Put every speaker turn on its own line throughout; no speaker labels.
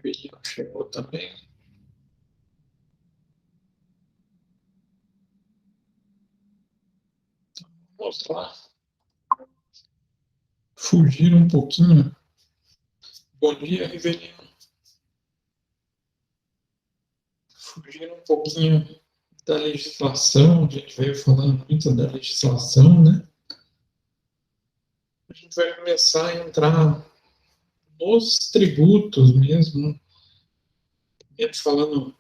Rebelião chegou também. Vamos lá. Fugir um pouquinho. Bom dia, Rebelião. Fugir um pouquinho da legislação. A gente veio falando muito da legislação, né? A gente vai começar a entrar nos tributos mesmo. Falando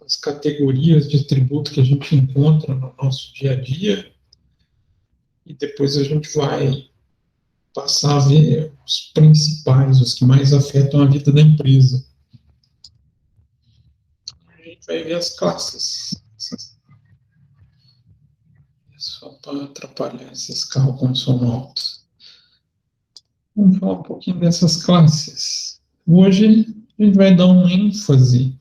as categorias de tributo que a gente encontra no nosso dia a dia. E depois a gente vai passar a ver os principais, os que mais afetam a vida da empresa. A gente vai ver as classes. Só para atrapalhar esses carros com som alto. Vamos falar um pouquinho dessas classes. Hoje a gente vai dar uma ênfase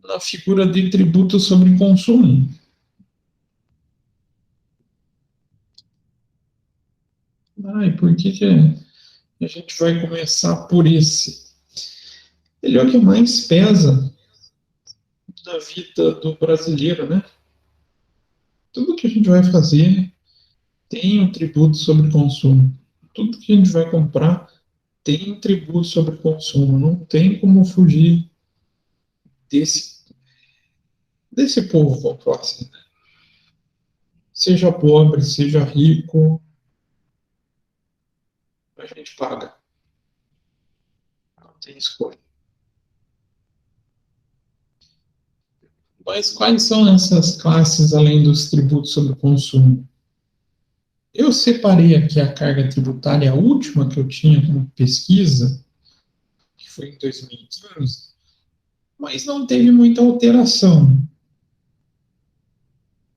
na figura de tributo sobre consumo. E por que a gente vai começar por esse? Ele é o que mais pesa na vida do brasileiro, né? Tudo que a gente vai fazer tem um tributo sobre consumo. Tudo que a gente vai comprar tem um tributo sobre consumo. Não tem como fugir desse povo, vamos falar assim, né? Seja pobre, seja rico, a gente paga. Não tem escolha. Mas quais são essas classes além dos tributos sobre consumo? Eu separei aqui a carga tributária, a última que eu tinha como pesquisa, que foi em 2015, mas não teve muita alteração.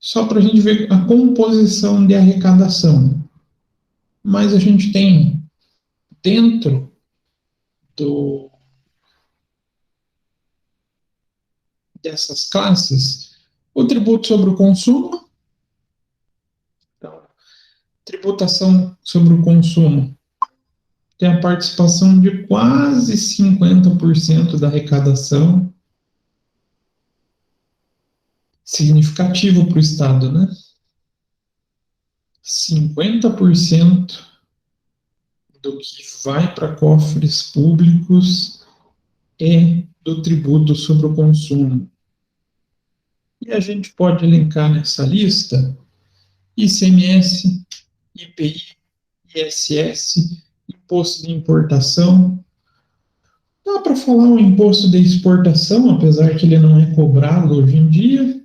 Só para a gente ver a composição de arrecadação. Mas a gente tem dentro dessas classes o tributo sobre o consumo. Então, tributação sobre o consumo tem a participação de quase 50% da arrecadação. Significativo para o Estado, né? 50% do que vai para cofres públicos é do tributo sobre o consumo. E a gente pode elencar nessa lista ICMS, IPI, ISS, imposto de importação. Dá para falar um imposto de exportação, apesar que ele não é cobrado hoje em dia.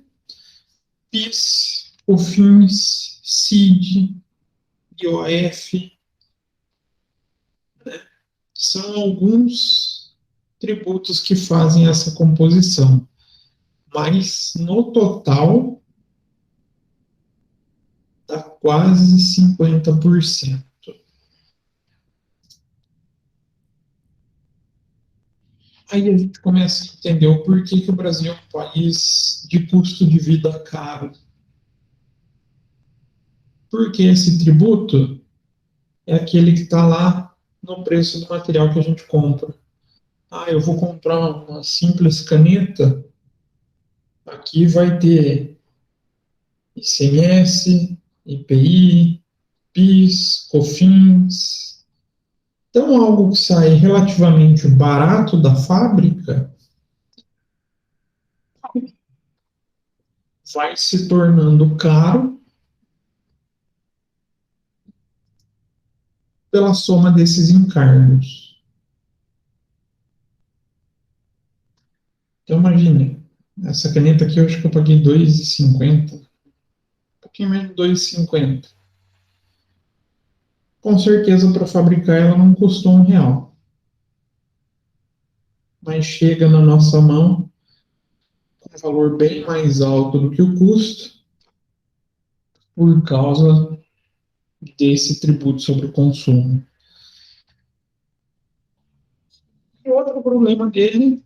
PIS, COFINS, CID, IOF, né? São alguns tributos que fazem essa composição. Mas, no total, dá quase 50%. Aí a gente começa a entender o porquê que o Brasil é um país de custo de vida caro. Porque esse tributo é aquele que está lá no preço do material que a gente compra. Eu vou comprar uma simples caneta, aqui vai ter ICMS, IPI, PIS, COFINS. Então, algo que sai relativamente barato da fábrica vai se tornando caro pela soma desses encargos. Então, imagine, essa caneta aqui eu acho que eu paguei R$ 2,50, um pouquinho menos de R$ 2,50. Com certeza, para fabricar ela não custou R$ 1. Mas chega na nossa mão com um valor bem mais alto do que o custo, por causa desse tributo sobre o consumo. E outro problema dele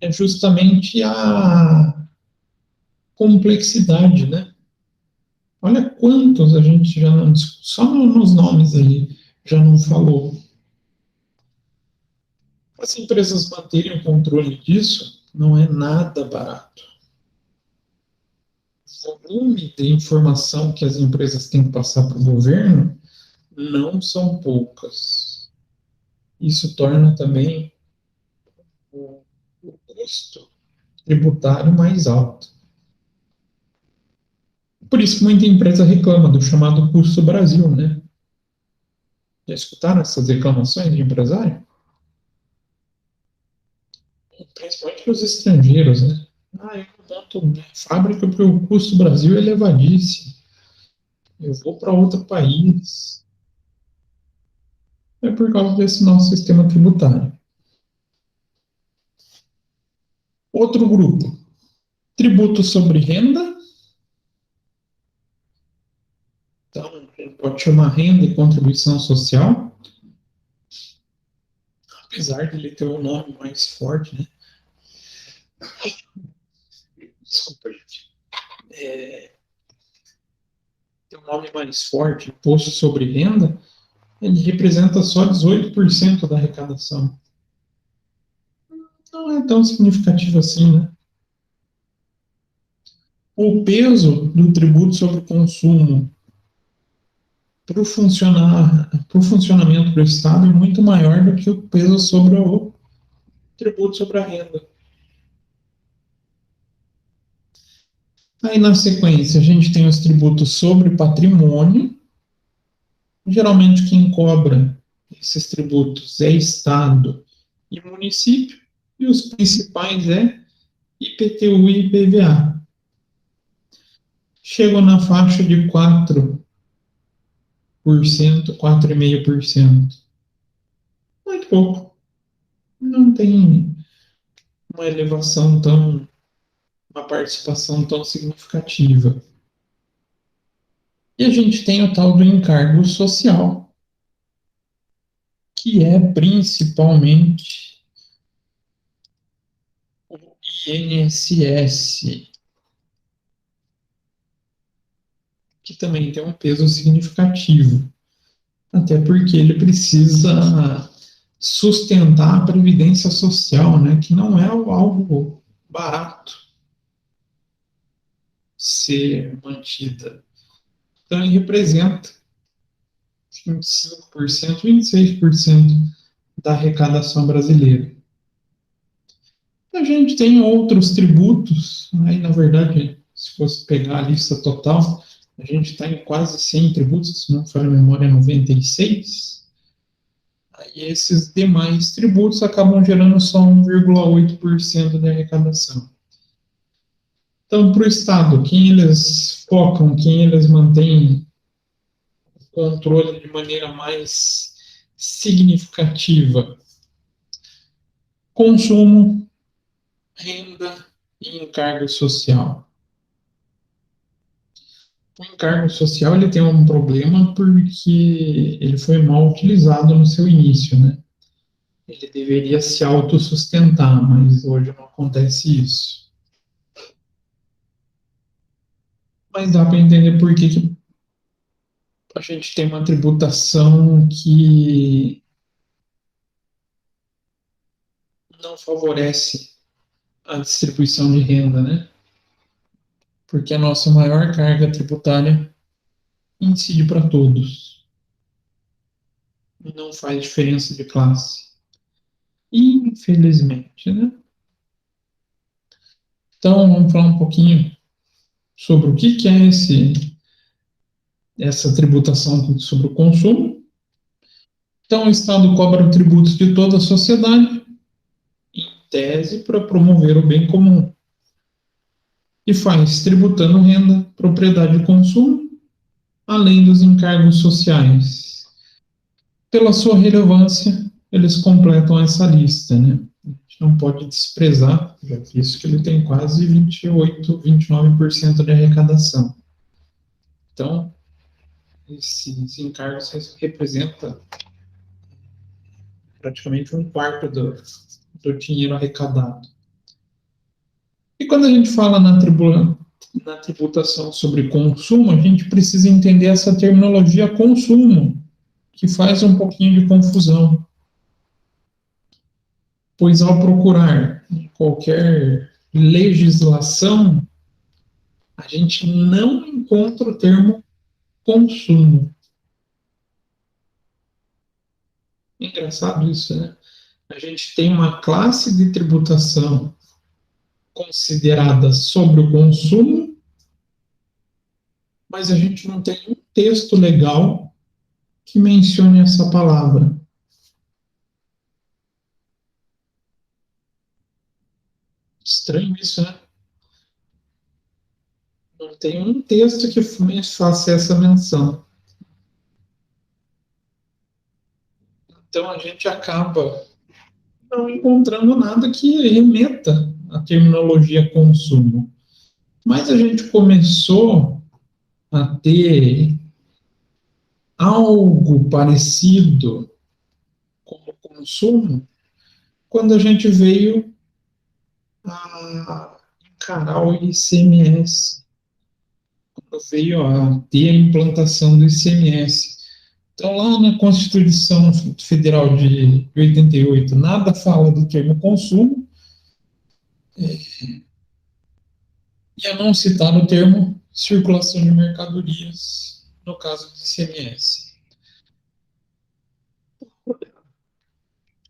é justamente a complexidade, né? Olha quantos a gente já não, só nos nomes ali, já não falou. as empresas manterem o controle disso não é nada barato. O volume de informação que as empresas têm que passar para o governo não são poucas. Isso torna também o custo tributário mais alto. Por isso que muita empresa reclama do chamado custo Brasil, né? Já escutaram essas reclamações de empresário? Principalmente para os estrangeiros, né? Eu monto minha fábrica porque o custo Brasil é elevadíssimo. Eu vou para outro país. É por causa desse nosso sistema tributário. Outro grupo, tributo sobre renda. Então, a gente pode chamar renda e contribuição social, apesar de ele ter um nome mais forte, né? Desculpa, gente. Tem um nome mais forte, imposto sobre renda, ele representa só 18% da arrecadação. Não é tão significativo assim, né? O peso do tributo sobre consumo para o funcionamento do Estado é muito maior do que o peso sobre o tributo sobre a renda. Aí, na sequência, a gente tem os tributos sobre patrimônio. Geralmente, quem cobra esses tributos é Estado e município, e os principais é IPTU e IPVA. Chegam na faixa de 4%, 4,5%. Muito pouco. Não tem uma elevação tão, uma participação tão significativa. E a gente tem o tal do encargo social, que é principalmente o INSS, que também tem um peso significativo, até porque ele precisa sustentar a previdência social, né, que não é algo barato ser mantida. Então, ele representa 25%, 26% da arrecadação brasileira. A gente tem outros tributos, aí, na verdade, se fosse pegar a lista total, a gente está em quase 100 tributos, se não for a memória, 96. Aí esses demais tributos acabam gerando só 1,8% da arrecadação. Então, para o Estado, quem eles focam, quem eles mantêm o controle de maneira mais significativa? Consumo, renda e encargo social. O encargo social ele tem um problema porque ele foi mal utilizado no seu início, né? Ele deveria se autossustentar, mas hoje não acontece isso. Mas dá para entender por que a gente tem uma tributação que não favorece a distribuição de renda, né? Porque a nossa maior carga tributária incide para todos. E não faz diferença de classe. Infelizmente, né? Então, vamos falar um pouquinho sobre o que é essa tributação sobre o consumo. Então, o Estado cobra tributos de toda a sociedade, em tese, para promover o bem comum. E faz tributando renda, propriedade e consumo, além dos encargos sociais. Pela sua relevância, eles completam essa lista, né? A gente não pode desprezar, já visto que ele tem quase 28, 29% de arrecadação. Então, esses encargos representam praticamente um quarto do dinheiro arrecadado. E quando a gente fala na tributação sobre consumo, a gente precisa entender essa terminologia consumo, que faz um pouquinho de confusão. pois ao procurar em qualquer legislação, a gente não encontra o termo consumo. Engraçado isso, né? A gente tem uma classe de tributação considerada sobre o consumo, mas a gente não tem um texto legal que mencione essa palavra. Estranho isso, né? Não tem um texto que faça essa menção. Então a gente acaba não encontrando nada que remeta à terminologia consumo. Mas a gente começou a ter algo parecido como consumo quando a gente veio a encarar o ICMS, quando veio a ter a implantação do ICMS. Então, lá na Constituição Federal de 88, nada fala do termo consumo, e a não citar o termo circulação de mercadorias, no caso do ICMS.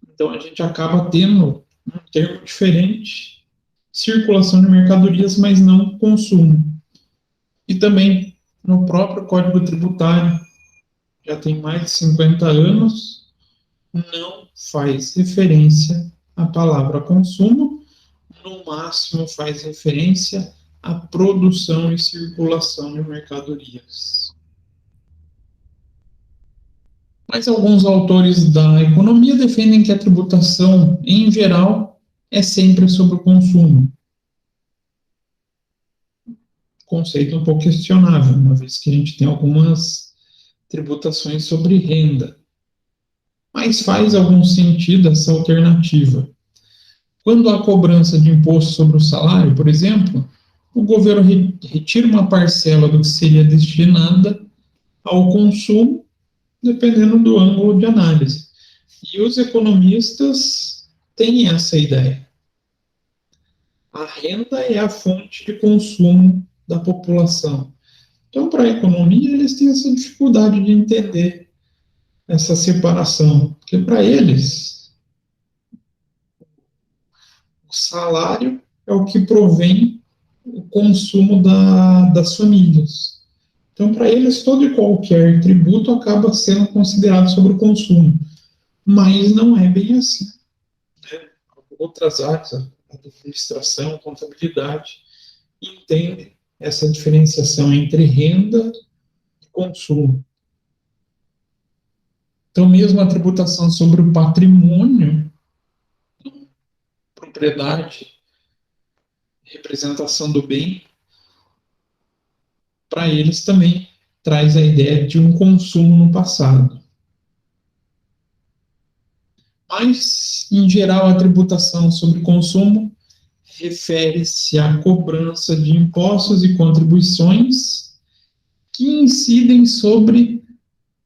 Então, a gente acaba tendo um termo diferente, circulação de mercadorias, mas não consumo. E também no próprio Código Tributário, já tem mais de 50 anos, não faz referência à palavra consumo, no máximo faz referência à produção e circulação de mercadorias. Mas alguns autores da economia defendem que a tributação, em geral, é sempre sobre o consumo. Conceito um pouco questionável, uma vez que a gente tem algumas tributações sobre renda. Mas faz algum sentido essa alternativa. Quando há cobrança de imposto sobre o salário, por exemplo, o governo retira uma parcela do que seria destinada ao consumo, dependendo do ângulo de análise. E os economistas têm essa ideia. A renda é a fonte de consumo da população. Então, para a economia, eles têm essa dificuldade de entender essa separação, porque para eles, o salário é o que provém o consumo das famílias. Então, para eles, todo e qualquer tributo acaba sendo considerado sobre o consumo, mas não é bem assim. Né? Outras áreas, a administração, a contabilidade, entendem essa diferenciação entre renda e consumo. Então, mesmo a tributação sobre o patrimônio, propriedade, representação do bem, para eles também traz a ideia de um consumo no passado. Mas, em geral, a tributação sobre consumo refere-se à cobrança de impostos e contribuições que incidem sobre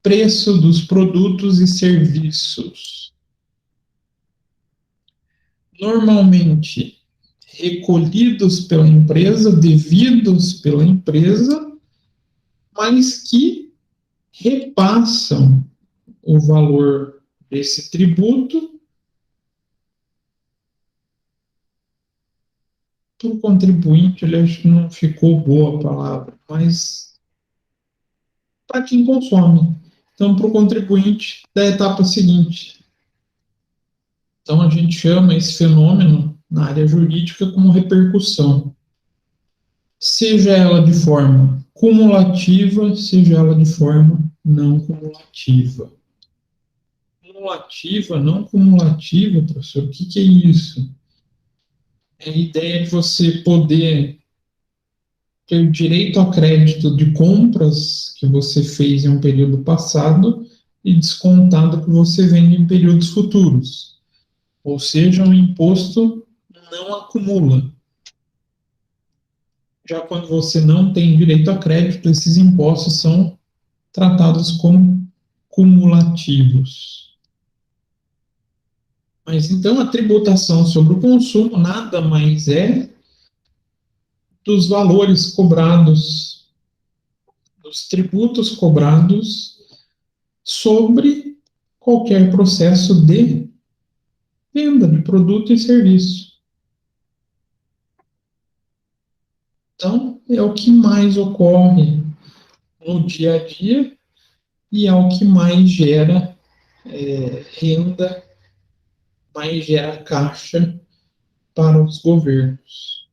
preço dos produtos e serviços. Normalmente recolhidos pela empresa, devidos pela empresa, mas que repassam o valor desse tributo para o contribuinte. Ele acho que não ficou boa a palavra, mas para quem consome. Então, para o contribuinte da etapa seguinte. Então, a gente chama esse fenômeno na área jurídica como repercussão. Seja ela de forma cumulativa, seja ela de forma não cumulativa. Cumulativa, não cumulativa, professor, o que é isso? É a ideia de você poder ter direito a crédito de compras que você fez em um período passado e descontado que você vende em períodos futuros. Ou seja, o imposto não acumula. Já quando você não tem direito a crédito, esses impostos são tratados como cumulativos. Mas então a tributação sobre o consumo nada mais é dos valores cobrados, dos tributos cobrados sobre qualquer processo de venda de produto e serviço. Então, é o que mais ocorre no dia a dia e é o que mais gera renda, mais gera caixa para os governos.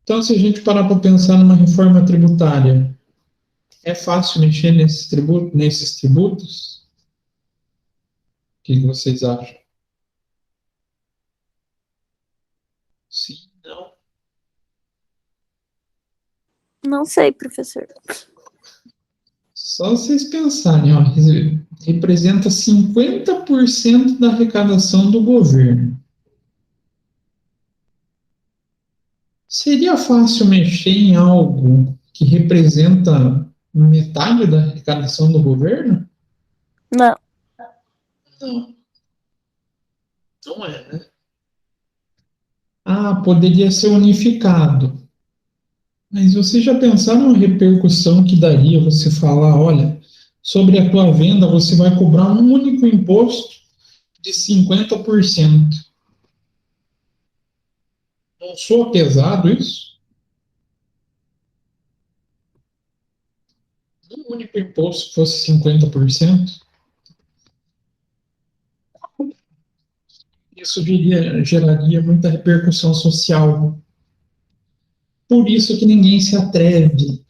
Então, se a gente parar para pensar numa reforma tributária, é fácil mexer nesses tributos? O que vocês acham? Sim, não.
Não sei, professor.
Só vocês pensarem, ó, representa 50% da arrecadação do governo. Seria fácil mexer em algo que representa metade da arrecadação do governo?
Não.
Não, não é, né? Ah, poderia ser unificado. Mas você já pensaram na repercussão que daria você falar, olha, sobre a tua venda você vai cobrar um único imposto de 50%. Não soa pesado isso? Um único imposto fosse 50%? Isso geraria muita repercussão social. Por isso que ninguém se atreve.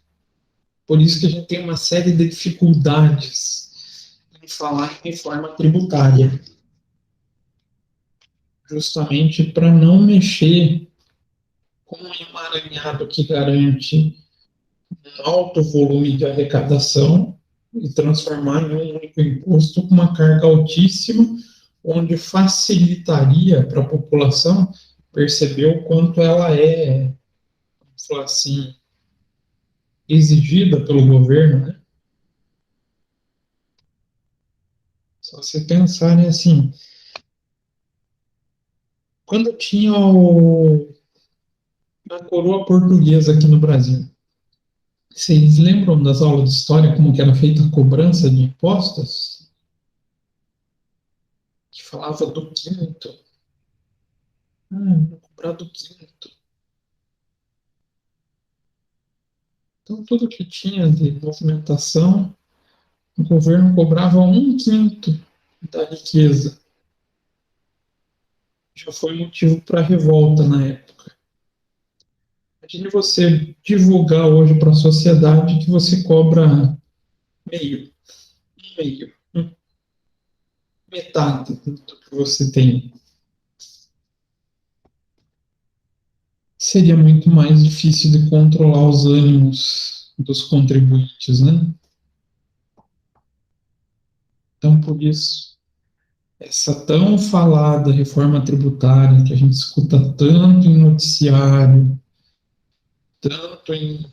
Por isso que a gente tem uma série de dificuldades em falar em reforma tributária. Justamente para não mexer com um emaranhado que garante um alto volume de arrecadação e transformar em um único imposto com uma carga altíssima, onde facilitaria para a população perceber o quanto ela é, vamos falar assim, exigida pelo governo, né? Só você pensarem assim, quando tinha a coroa portuguesa aqui no Brasil, vocês lembram das aulas de história como que era feita a cobrança de impostos? Que falava do quinto. Vou cobrar do quinto. Então, tudo que tinha de movimentação, o governo cobrava um quinto da riqueza. Já foi motivo para revolta na época. Imagine você divulgar hoje para a sociedade que você cobra meio, meio, metade do que você tem. Seria muito mais difícil de controlar os ânimos dos contribuintes, né? Então, por isso, essa tão falada reforma tributária que a gente escuta tanto em noticiário, tanto em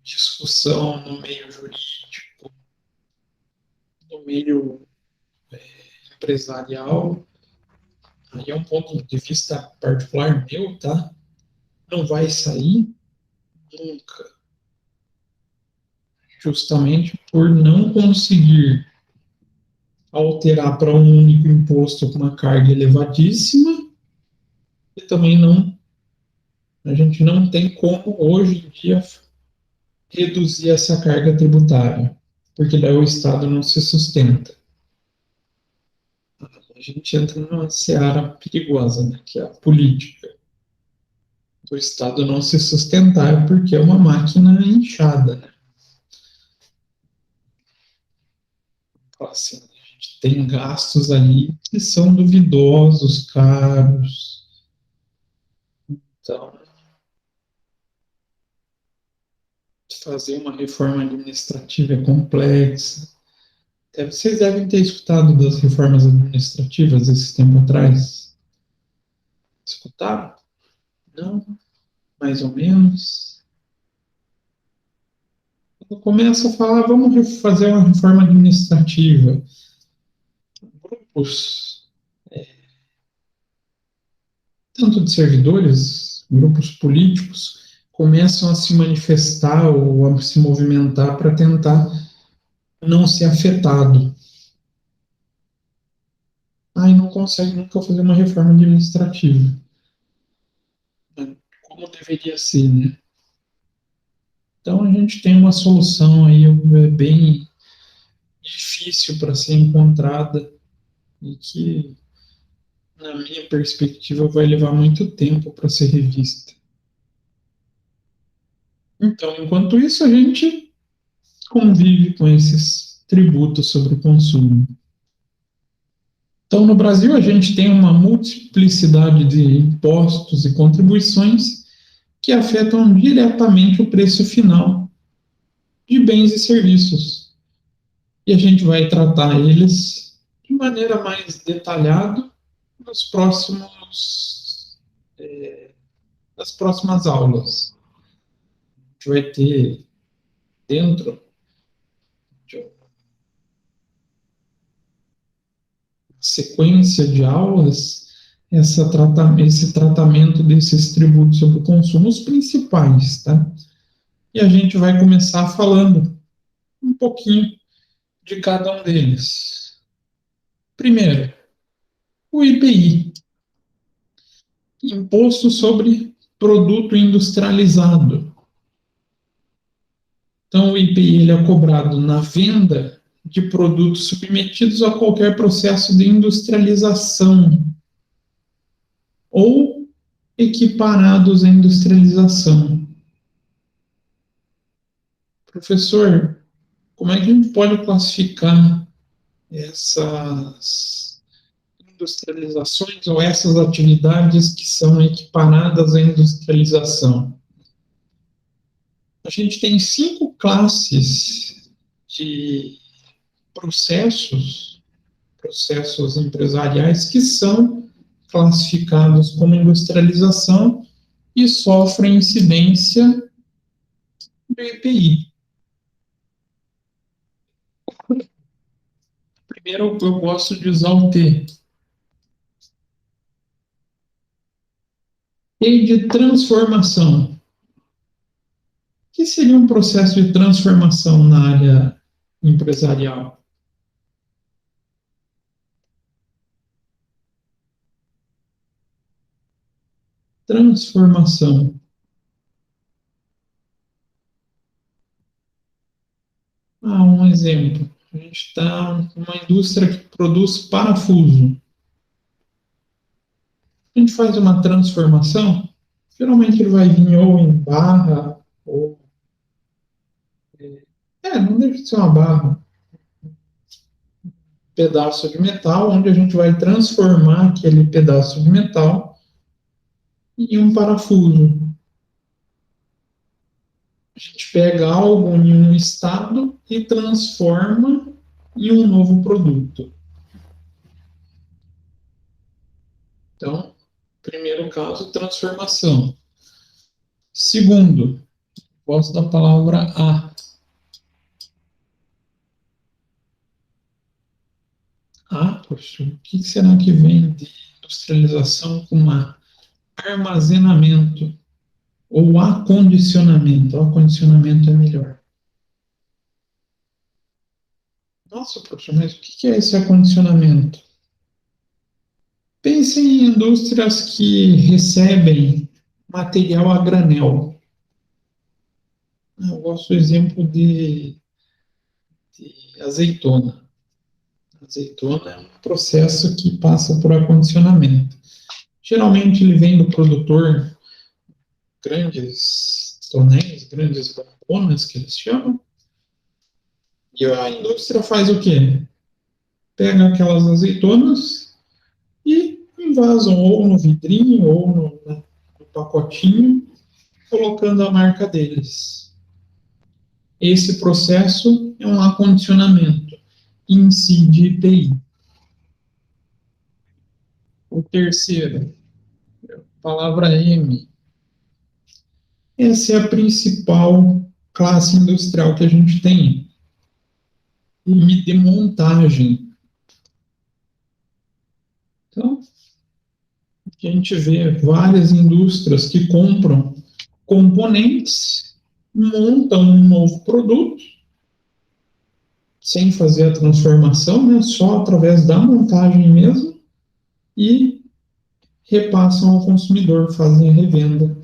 discussão no meio jurídico, no meio empresarial, aí é um ponto de vista particular meu, tá? Não vai sair nunca, justamente por não conseguir alterar para um único imposto com uma carga elevadíssima e também não, a gente não tem como hoje em dia reduzir essa carga tributária, porque daí o Estado não se sustenta. A gente entra numa seara perigosa, né, que é a política. O Estado não se sustentar porque é uma máquina inchada, né? Assim, a gente tem gastos ali que são duvidosos, caros. Então, fazer uma reforma administrativa é complexa. Vocês devem ter escutado das reformas administrativas esse tempo atrás. Escutaram? Não? Mais ou menos. Quando começa a falar, vamos fazer uma reforma administrativa. grupos, tanto de servidores, grupos políticos, começam a se manifestar ou a se movimentar para tentar não ser afetado. Aí não consegue nunca fazer uma reforma administrativa, como deveria ser, né? Então a gente tem uma solução aí bem difícil para ser encontrada e que, na minha perspectiva, vai levar muito tempo para ser revista. Então, enquanto isso, a gente convive com esses tributos sobre o consumo. Então, no Brasil, a gente tem uma multiplicidade de impostos e contribuições que afetam diretamente o preço final de bens e serviços. E a gente vai tratar eles de maneira mais detalhada nas próximas aulas. A gente vai ter dentro de uma sequência de aulas esse tratamento desses tributos sobre o consumo, os principais, tá? E a gente vai começar falando um pouquinho de cada um deles. Primeiro, o IPI, Imposto sobre Produto Industrializado. Então, o IPI ele é cobrado na venda de produtos submetidos a qualquer processo de industrialização ou equiparados à industrialização. Professor, como é que a gente pode classificar essas industrializações ou essas atividades que são equiparadas à industrialização? A gente tem 5 classes de processos empresariais que são classificados como industrialização e sofrem incidência do IPI. Primeiro, eu gosto de usar o T. E de transformação. O que seria um processo de transformação na área empresarial? Transformação. Um exemplo. A gente está numa indústria que produz parafuso. A gente faz uma transformação, geralmente ele vai vir ou em barra, ou. Não deixa de ser uma barra. Pedaço de metal, onde a gente vai transformar aquele pedaço de metal em um parafuso. A gente pega algo em um estado e transforma em um novo produto. Então, primeiro caso, transformação. Segundo, gosto da palavra A. Poxa, o que será que vem de industrialização com A? Armazenamento ou acondicionamento. O acondicionamento é melhor. Nossa, poxa, mas o que é esse acondicionamento? Pense em indústrias que recebem material a granel. Eu gosto do exemplo de azeitona. Azeitona é um processo que passa por acondicionamento. Geralmente ele vem do produtor, grandes tonéis, grandes bombonas que eles chamam, e a indústria faz o quê? Pega aquelas azeitonas e invasam ou no vidrinho ou no pacotinho, colocando a marca deles. Esse processo é um acondicionamento, incide IPI. O terceiro, palavra M. Essa é a principal classe industrial que a gente tem. De montagem. Então, a gente vê várias indústrias que compram componentes, montam um novo produto, sem fazer a transformação, né, só através da montagem mesmo, e repassam ao consumidor, fazem a revenda.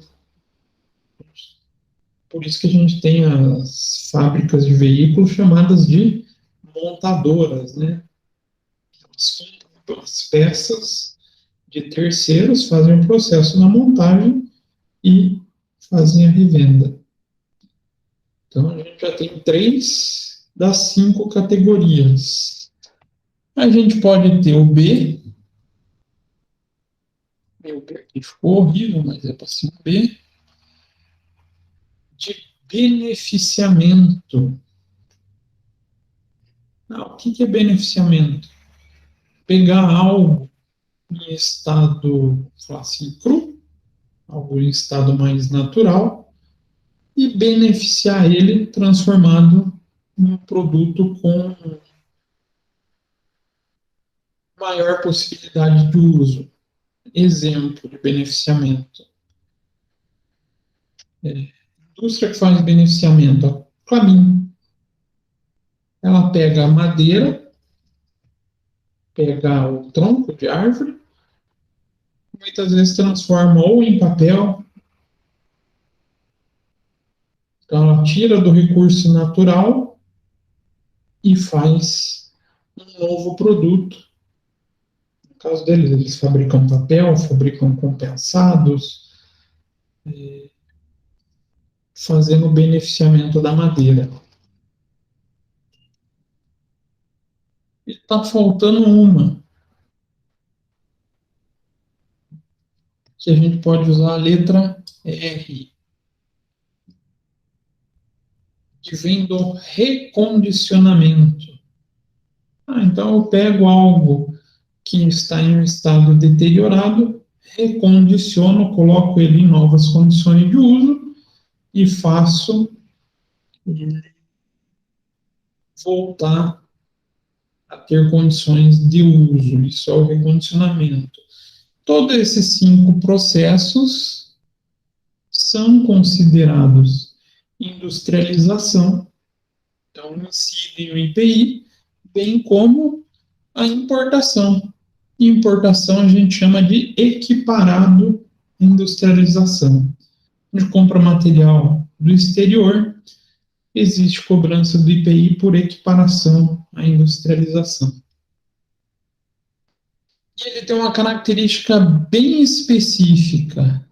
Por isso que a gente tem as fábricas de veículos chamadas de montadoras, né? Elas compram as peças de terceiros, fazem o processo na montagem e fazem a revenda. Então, a gente já tem 3 das 5 categorias. A gente pode ter o B, o B aqui ficou horrível, mas é para ser um B, de beneficiamento. O que é beneficiamento? Pegar algo em estado, assim, cru, algo em estado mais natural, e beneficiar ele transformado em um produto com maior possibilidade de uso. Exemplo de beneficiamento. Indústria que faz beneficiamento, a Clamin. Ela pega a madeira, pega o tronco de árvore, muitas vezes transforma ou em papel, então ela tira do recurso natural e faz um novo produto. No caso deles, eles fabricam papel, fabricam compensados, fazendo o beneficiamento da madeira. E está faltando uma, que a gente pode usar a letra R, que vem do recondicionamento. Então eu pego algo que está em um estado deteriorado, recondiciono, coloco ele em novas condições de uso e faço ele voltar a ter condições de uso. Isso é o recondicionamento. Todos esses 5 processos são considerados industrialização, então incidem no IPI, bem como a importação. Importação a gente chama de equiparado industrialização. A gente compra material do exterior, existe cobrança do IPI por equiparação à industrialização. E ele tem uma característica bem específica.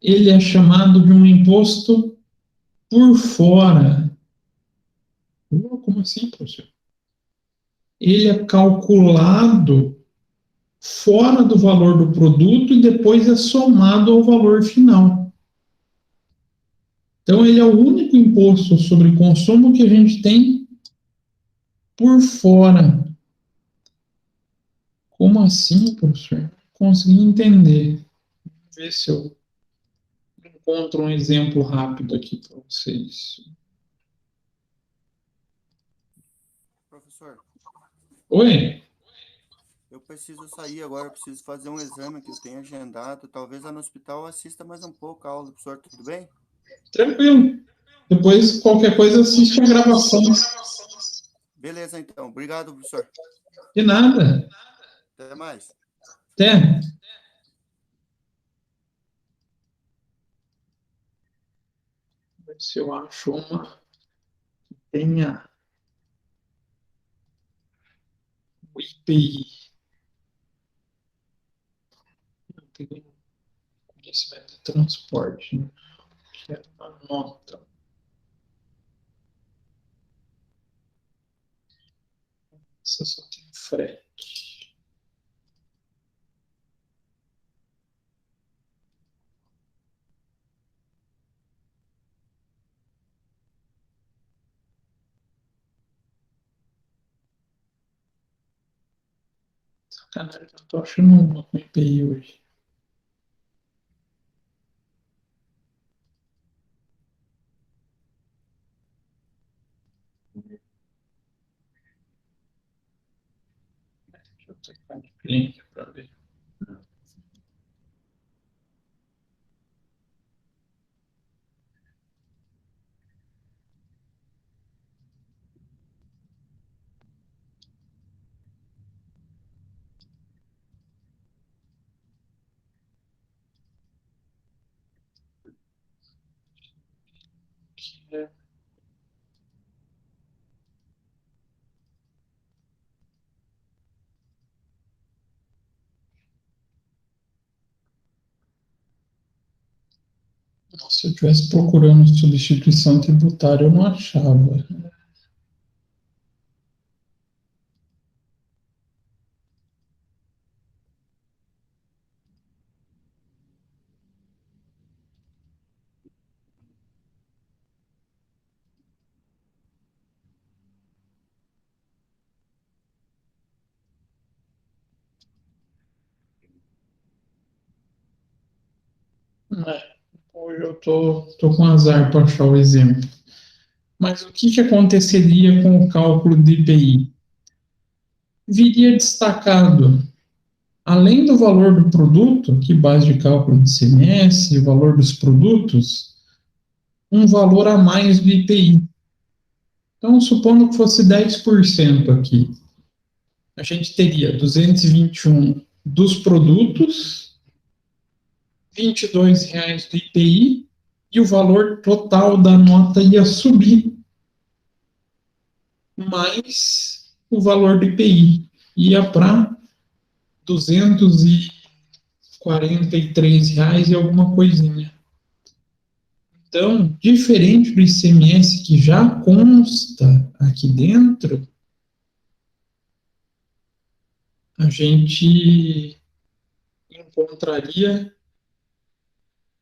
Ele é chamado de um imposto por fora. Como assim, professor? Ele é calculado fora do valor do produto e depois é somado ao valor final. Então, ele é o único imposto sobre consumo que a gente tem por fora. Como assim, professor? Não consegui entender. Vou ver se eu encontro um exemplo rápido aqui para vocês.
Professor,
Oi?
eu preciso sair agora, eu preciso fazer um exame que eu tenho agendado. Talvez lá no hospital assista mais um pouco a aula, professor, tudo bem?
Tranquilo. Depois, qualquer coisa, assiste a gravação.
Beleza, então. Obrigado, professor.
De nada.
Até mais.
Até. Ver se eu acho uma que tenha o IPI. Eu tenho conhecimento de transporte, né? Que é a nota. Essa só tem frete. Sacanagem, não tô achando uma com IPI hoje. Deixa eu clicar no cliente para ver. Aqui é- Nossa, se eu estivesse procurando substituição tributária, eu não achava. É, hoje eu tô com azar para achar o exemplo. Mas o que aconteceria com o cálculo de IPI? Viria destacado, além do valor do produto, que base de cálculo de CMS, o valor dos produtos, um valor a mais do IPI. Então, supondo que fosse 10% aqui, a gente teria 221 dos produtos, R$ 22 do IPI, e o valor total da nota ia subir, mais o valor do IPI. Ia para R$ 243 e alguma coisinha. Então, diferente do ICMS que já consta aqui dentro, a gente encontraria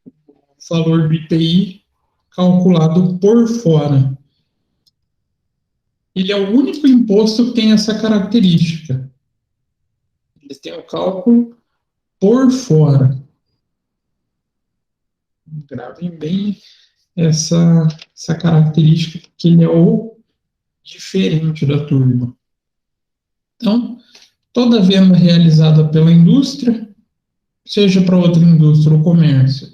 o valor do IPI calculado por fora. Ele é o único imposto que tem essa característica. Ele tem o cálculo por fora. Gravem bem essa característica, porque ele é o diferente da turma. Então, toda venda realizada pela indústria, seja para outra indústria ou comércio,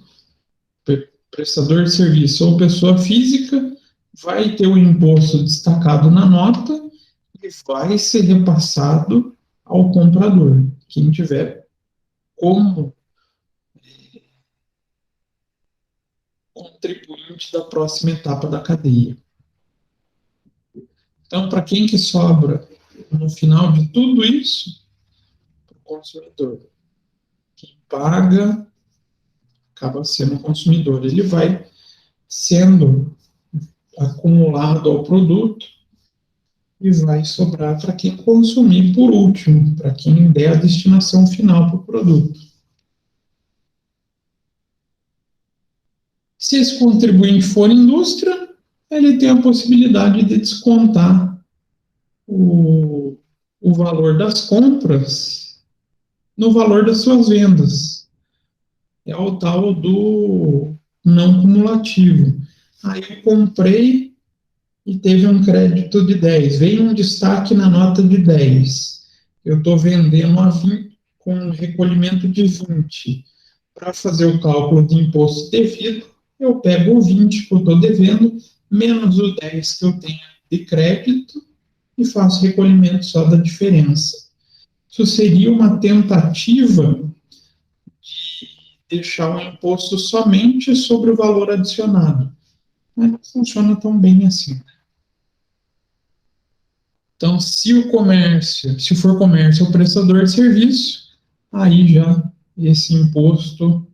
prestador de serviço ou pessoa física, vai ter o imposto destacado na nota e vai ser repassado ao comprador, quem tiver como contribuinte da próxima etapa da cadeia. Então, para quem que sobra no final de tudo isso? Para o consumidor. Quem paga acaba sendo o consumidor. Ele vai sendo acumulado ao produto e vai sobrar para quem consumir por último, para quem der a destinação final para o produto. Se esse contribuinte for indústria, ele tem a possibilidade de descontar o valor das compras no valor das suas vendas. É o tal do não cumulativo. Aí eu comprei e teve um crédito de 10, veio um destaque na nota de 10. Eu estou vendendo a 20 com recolhimento de 20. Para fazer o cálculo de imposto devido, eu pego o 20 que eu estou devendo, menos o 10 que eu tenho de crédito e faço recolhimento só da diferença. Isso seria uma tentativa de deixar o imposto somente sobre o valor adicionado. Mas não funciona tão bem assim. Então, se for comércio ou prestador de serviço, aí já esse imposto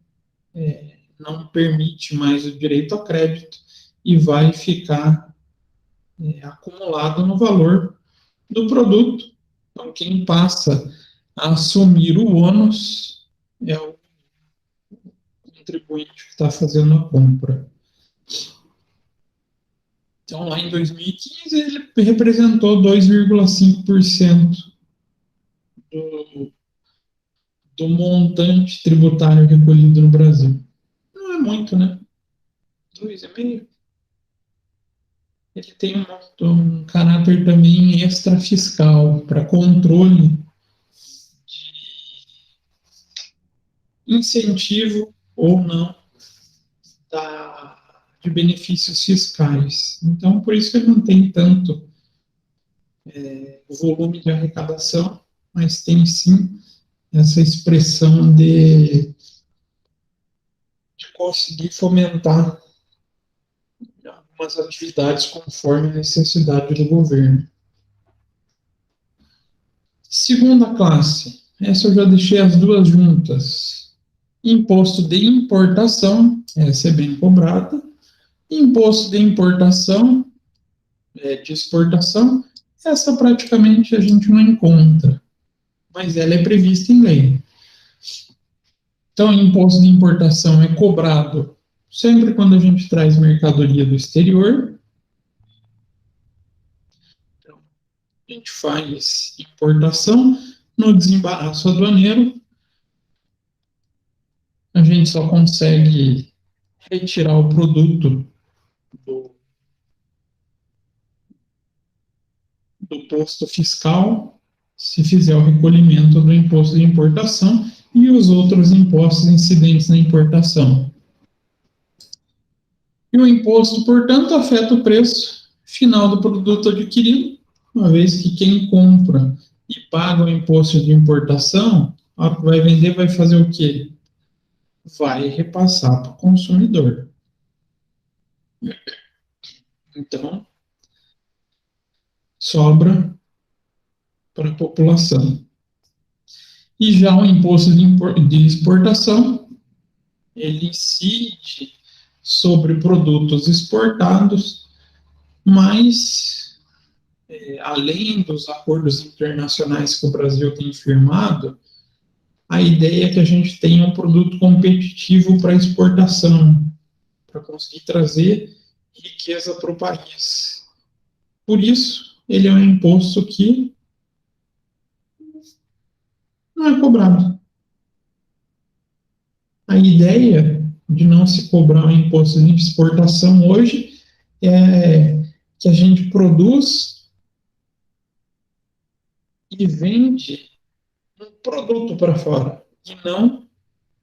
não permite mais o direito a crédito e vai ficar acumulado no valor do produto. Então, quem passa a assumir o ônus é o contribuinte que está fazendo a compra. Então, lá em 2015, ele representou 2,5% do montante tributário recolhido no Brasil. Não é muito, né? 2,5%. Ele tem um caráter também extrafiscal, para controle incentivo ou não de benefícios fiscais. Então, por isso ele não tem tanto volume de arrecadação, mas tem sim essa expressão de conseguir fomentar algumas atividades conforme a necessidade do governo. Segunda classe, essa eu já deixei as duas juntas. Imposto de importação, essa é bem cobrada. Imposto de importação, de exportação, essa praticamente a gente não encontra, mas ela é prevista em lei. Então, o imposto de importação é cobrado sempre quando a gente traz mercadoria do exterior. Então, a gente faz importação, no desembaraço aduaneiro, a gente só consegue retirar o produto do posto fiscal, se fizer o recolhimento do imposto de importação e os outros impostos incidentes na importação. E o imposto, portanto, afeta o preço final do produto adquirido, uma vez que quem compra e paga o imposto de importação, a hora que vai vender, vai fazer o quê? Vai repassar para o consumidor. Então, sobra para a população. E já o imposto de exportação, ele incide sobre produtos exportados, mas, além dos acordos internacionais que o Brasil tem firmado, a ideia é que a gente tenha um produto competitivo para exportação, para conseguir trazer riqueza para o país. Por isso, ele é um imposto que não é cobrado. A ideia de não se cobrar um imposto de exportação hoje é que a gente produz e vende um produto para fora, e não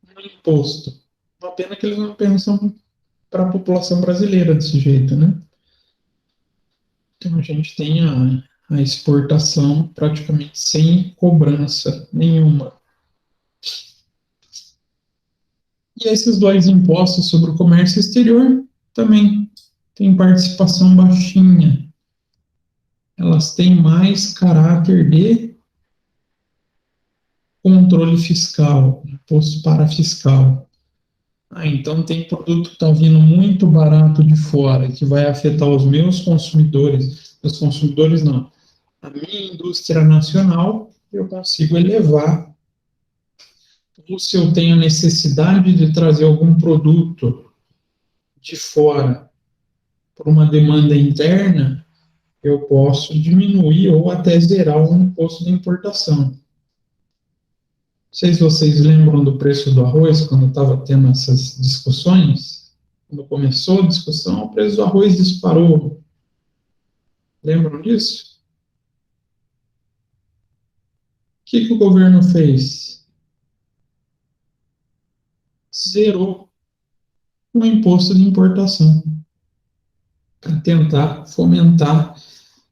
um imposto. Uma pena que eles não pensam para a população brasileira desse jeito, né? Então a gente tem a exportação praticamente sem cobrança nenhuma. E esses dois impostos sobre o comércio exterior também têm participação baixinha. Elas têm mais caráter de controle fiscal, imposto parafiscal. Então tem produto que está vindo muito barato de fora, que vai afetar os meus consumidores não, a minha indústria nacional, eu consigo elevar. Ou se eu tenho necessidade de trazer algum produto de fora por uma demanda interna, eu posso diminuir ou até zerar o imposto de importação. Não sei se vocês lembram do preço do arroz, quando estava tendo essas discussões. Quando começou a discussão, o preço do arroz disparou. Lembram disso? O que o governo fez? Zerou o imposto de importação para tentar fomentar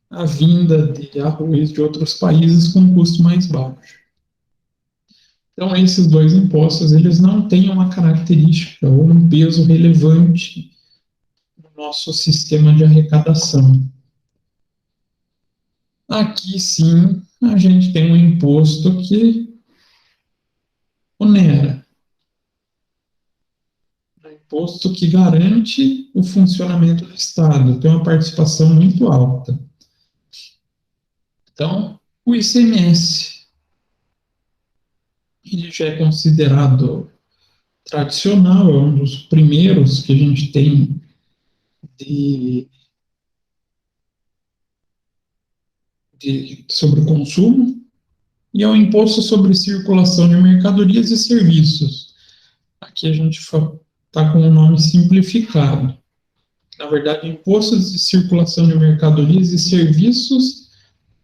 a vinda de arroz de outros países com custo mais baixo. Então, esses dois impostos, eles não têm uma característica ou um peso relevante no nosso sistema de arrecadação. Aqui, sim, a gente tem um imposto que onera. Um imposto que garante o funcionamento do Estado, tem uma participação muito alta. Então, o ICMS, ele já é considerado tradicional, é um dos primeiros que a gente tem sobre o consumo, e é um imposto sobre circulação de mercadorias e serviços. Aqui a gente está com o nome simplificado. Na verdade, imposto de circulação de mercadorias e serviços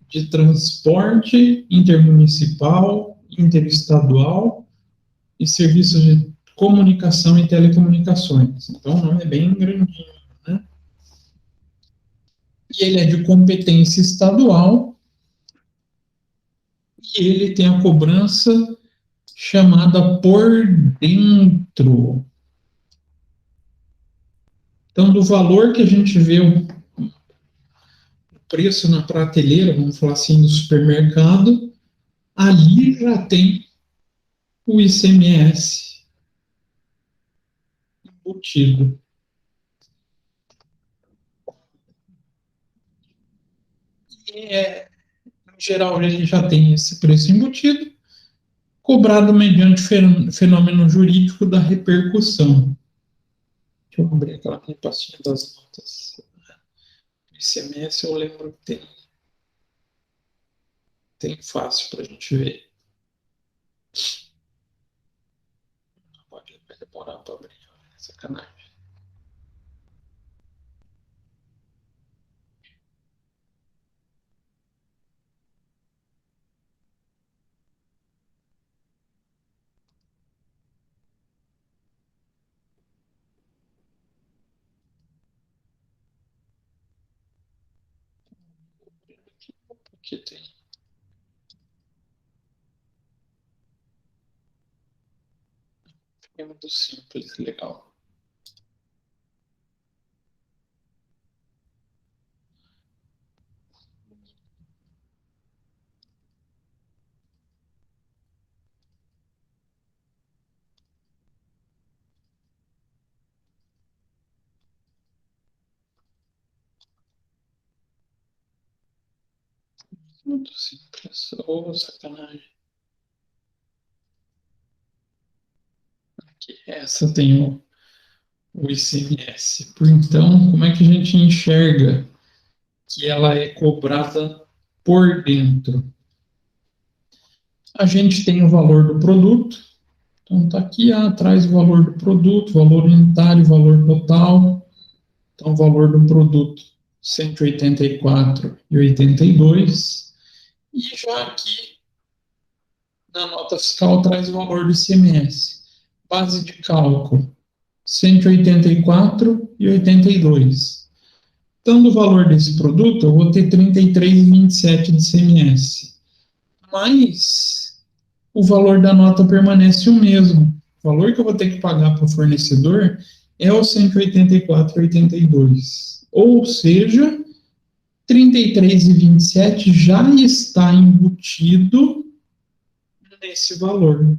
de transporte intermunicipal, interestadual e serviços de comunicação e telecomunicações. Então, o nome é bem grandinho, né? E ele é de competência estadual e ele tem a cobrança chamada por dentro. Então, do valor que a gente vê o preço na prateleira, vamos falar assim, do supermercado, ali já tem o ICMS embutido. E, em geral, ele já tem esse preço embutido, cobrado mediante fenômeno jurídico da repercussão. Deixa eu abrir aquela minha pastinha das notas. O ICMS eu lembro que tem fácil para a gente ver. Pode demorar para abrir, sacanagem. Aqui tem. É muito simples, legal. Muito simples. Oh, sacanagem. Aqui, essa tem o ICMS. Então, como é que a gente enxerga que ela é cobrada por dentro? A gente tem o valor do produto. Então, está aqui atrás o valor do produto, valor unitário, valor total. Então, o valor do produto, 184,82. E já aqui, na nota fiscal, traz o valor do ICMS. Base de cálculo, 184,82. Dando o valor desse produto, eu vou ter 33,27 de ICMS. Mas o valor da nota permanece o mesmo. O valor que eu vou ter que pagar para o fornecedor é o 184,82. Ou seja, 33,27 já está embutido nesse valor.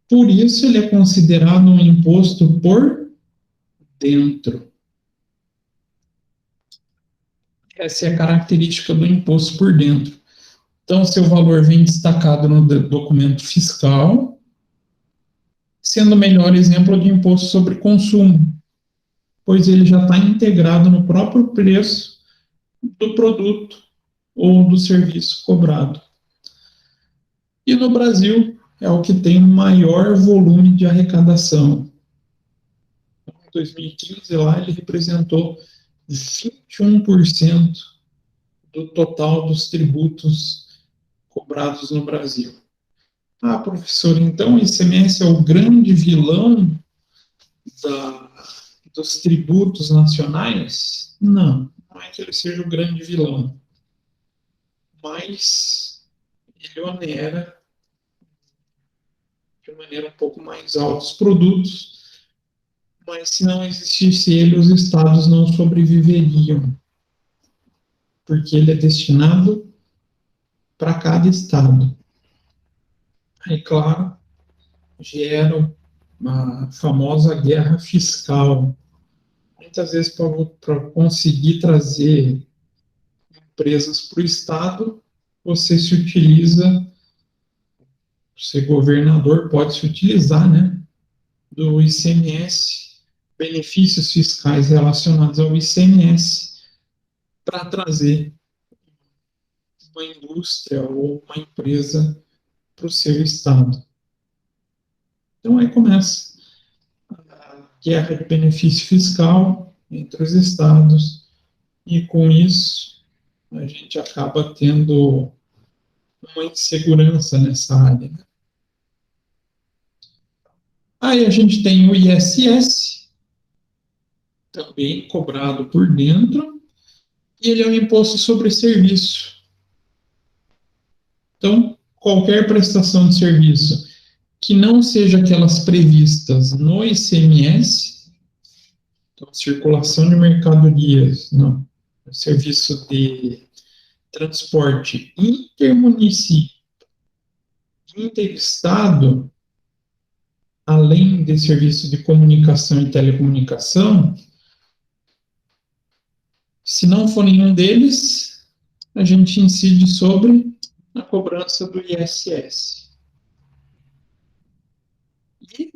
Por isso, ele é considerado um imposto por dentro. Essa é a característica do imposto por dentro. Então, seu valor vem destacado no documento fiscal, sendo o melhor exemplo de imposto sobre consumo, pois ele já está integrado no próprio preço do produto ou do serviço cobrado. E no Brasil, é o que tem maior volume de arrecadação. Em 2015, lá ele representou 21% do total dos tributos cobrados no Brasil. Ah, professor, então o ICMS é o grande vilão dos tributos nacionais? Não, não é que ele seja o grande vilão, mas ele onera de maneira um pouco mais alta os produtos, mas se não existisse ele, os estados não sobreviveriam, porque ele é destinado para cada estado. Aí, claro, gera uma famosa guerra fiscal. Muitas vezes, para conseguir trazer empresas para o Estado, você se utiliza, ser governador pode se utilizar, né, do ICMS, benefícios fiscais relacionados ao ICMS, para trazer uma indústria ou uma empresa para o seu estado. Então aí começa a guerra de benefício fiscal entre os estados e com isso a gente acaba tendo uma insegurança nessa área, né? Aí a gente tem o ISS, também cobrado por dentro, e ele é um imposto sobre serviço. Então, qualquer prestação de serviço que não seja aquelas previstas no ICMS, então, circulação de mercadorias, não, serviço de transporte intermunicípio, interestado, além de serviço de comunicação e telecomunicação, se não for nenhum deles, a gente incide sobre a cobrança do ISS. E,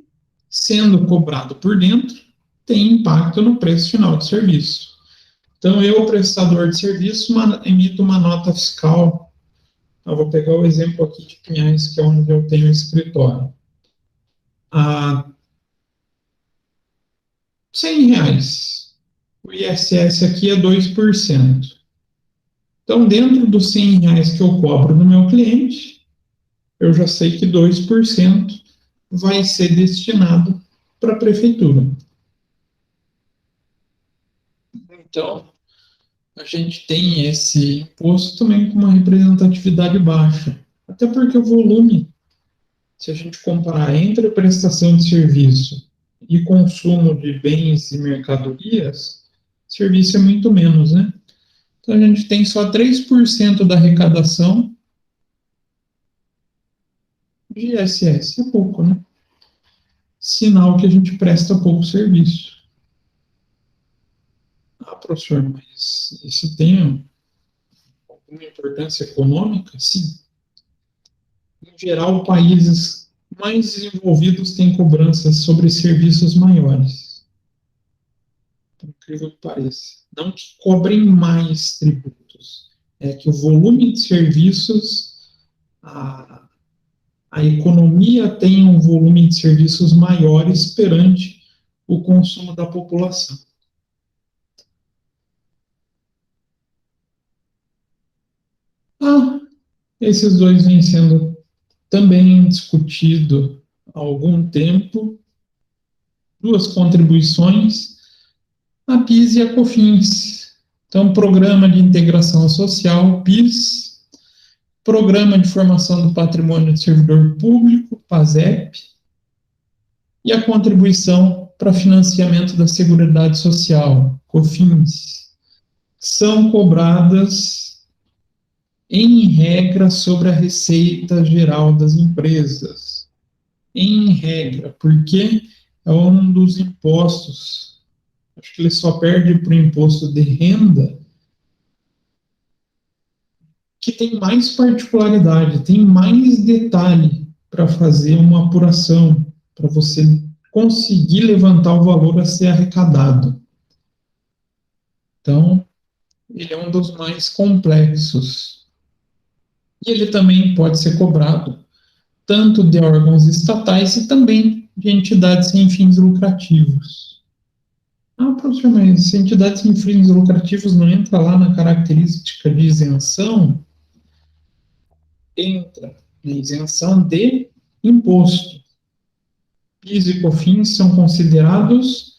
sendo cobrado por dentro, tem impacto no preço final do serviço. Então, eu, prestador de serviço, emito uma nota fiscal. Eu vou pegar o exemplo aqui de Pinhais, que é onde eu tenho escritório. A R$100. O ISS aqui é 2%. Então, dentro dos R$100 que eu cobro no meu cliente, eu já sei que 2% vai ser destinado para a prefeitura. Então, a gente tem esse imposto também com uma representatividade baixa. Até porque o volume, se a gente comparar entre prestação de serviço e consumo de bens e mercadorias, serviço é muito menos, né? Então, a gente tem só 3% da arrecadação de ISS. É pouco, né? Sinal que a gente presta pouco serviço. Ah, professor, mas isso tem alguma importância econômica? Sim. Em geral, países mais desenvolvidos têm cobranças sobre serviços maiores. Por incrível que pareça. Não que cobrem mais tributos, é que o volume de serviços, a economia tem um volume de serviços maiores perante o consumo da população. Esses dois vêm sendo também discutidos há algum tempo. Duas contribuições, a PIS e a COFINS. Então, Programa de Integração Social, PIS, Programa de Formação do Patrimônio do Servidor Público, PASEP, e a contribuição para financiamento da Seguridade Social, COFINS, são cobradas em regra sobre a receita geral das empresas. Em regra, porque é um dos impostos, acho que ele só perde para o imposto de renda, que tem mais particularidade, tem mais detalhe para fazer uma apuração, para você conseguir levantar o valor a ser arrecadado. Então, ele é um dos mais complexos. E ele também pode ser cobrado tanto de órgãos estatais e também de entidades sem fins lucrativos. Ah, professor, mas entidades sem fins lucrativos não entra lá na característica de isenção? Entra na isenção de imposto. PIS e COFINS são considerados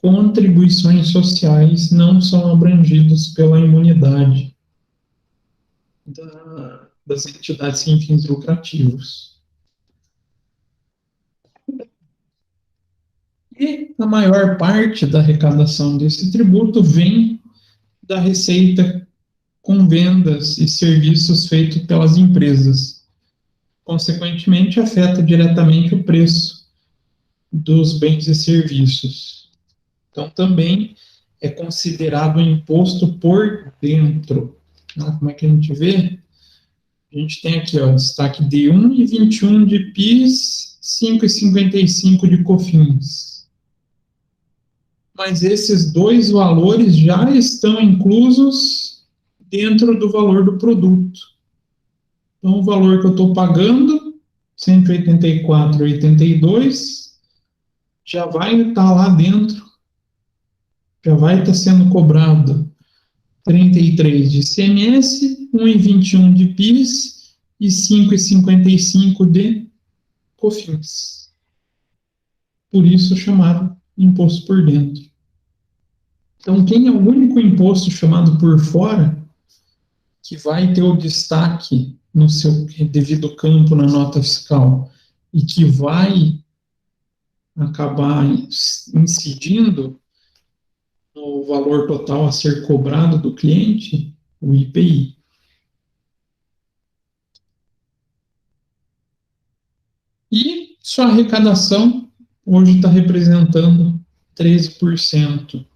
contribuições sociais, não são abrangidos pela imunidade das entidades sem fins lucrativos. E a maior parte da arrecadação desse tributo vem da receita com vendas e serviços feitos pelas empresas. Consequentemente, afeta diretamente o preço dos bens e serviços. Então, também é considerado um imposto por dentro. Como é que a gente vê? A gente tem aqui, ó, destaque de 1,21 de PIS, 5,55 de COFINS. Mas esses dois valores já estão inclusos dentro do valor do produto. Então, o valor que eu estou pagando, R$ 184,82, já vai estar lá dentro, já vai estar sendo cobrado 33 de ICMS, 1,21 de PIS e 5,55 de COFINS. por isso chamado imposto por dentro. Então, quem é o único imposto chamado por fora que vai ter o destaque no seu devido campo na nota fiscal e que vai acabar incidindo no valor total a ser cobrado do cliente, o IPI. E sua arrecadação hoje está representando 13%.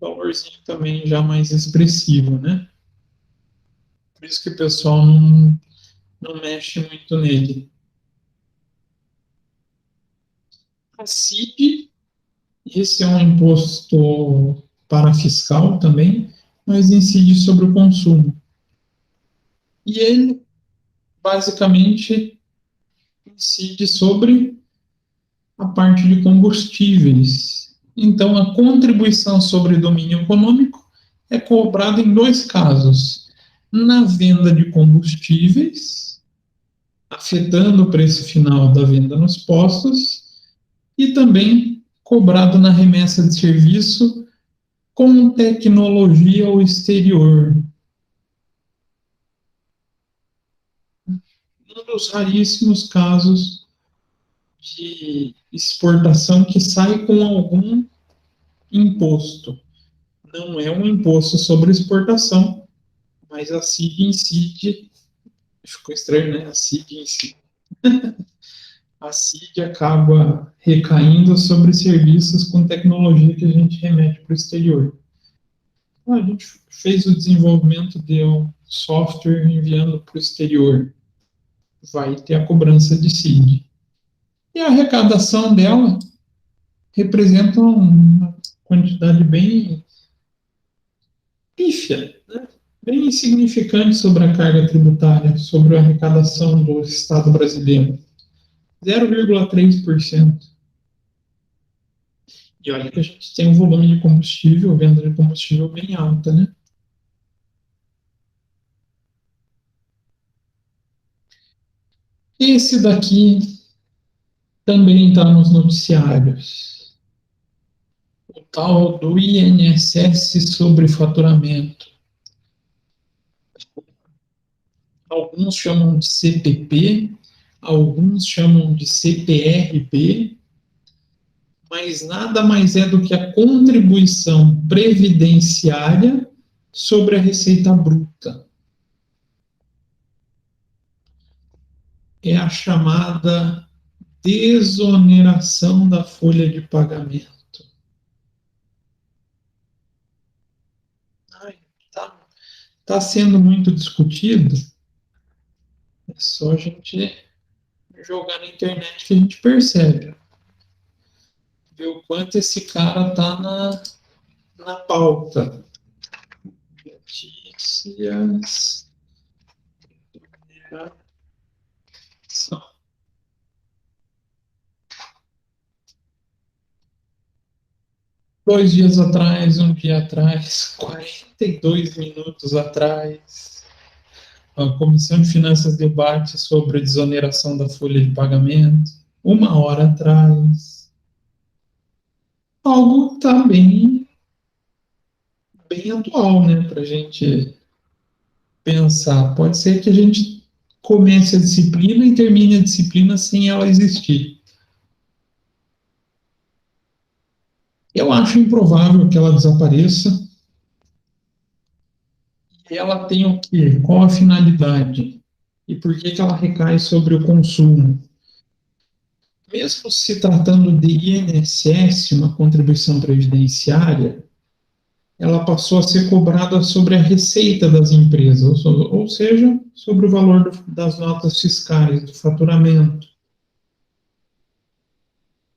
Valorzinho também já mais expressivo, né? Por isso que o pessoal não mexe muito nele. A CID, esse é um imposto parafiscal também, mas incide sobre o consumo. E ele, basicamente, incide sobre a parte de combustíveis. Então, a contribuição sobre domínio econômico é cobrada em dois casos: na venda de combustíveis, afetando o preço final da venda nos postos, e também cobrado na remessa de serviço com tecnologia ao exterior. Um dos raríssimos casos de exportação que sai com algum imposto. Não é um imposto sobre exportação, mas a CID incide. Ficou estranho, né? A CID incide. A CID acaba recaindo sobre serviços com tecnologia que a gente remete para o exterior. Então, a gente fez o desenvolvimento de um software enviando para o exterior. Vai ter a cobrança de CID. E a arrecadação dela representa uma quantidade bem pífia, né? Bem insignificante sobre a carga tributária, sobre a arrecadação do Estado brasileiro. 0,3%. E olha que a gente tem um volume de combustível, venda de combustível bem alta, né? Esse daqui também está nos noticiários. O tal do INSS sobre faturamento. Alguns chamam de CPP, alguns chamam de CPRP, mas nada mais é do que a contribuição previdenciária sobre a receita bruta. É a chamada desoneração da folha de pagamento. Tá sendo muito discutido. É só a gente jogar na internet que a gente percebe. Ver o quanto esse cara tá na pauta. Notícias. Só. Dois dias atrás, um dia atrás, 42 minutos atrás, a Comissão de Finanças debate sobre a desoneração da folha de pagamento. Uma hora atrás. Algo está bem atual, né, para a gente pensar. Pode ser que a gente comece a disciplina e termine a disciplina sem ela existir. Eu acho improvável que ela desapareça. E ela tem o quê? Qual a finalidade? E por que ela recai sobre o consumo? Mesmo se tratando de INSS, uma contribuição previdenciária, ela passou a ser cobrada sobre a receita das empresas, ou seja, sobre o valor das notas fiscais, do faturamento,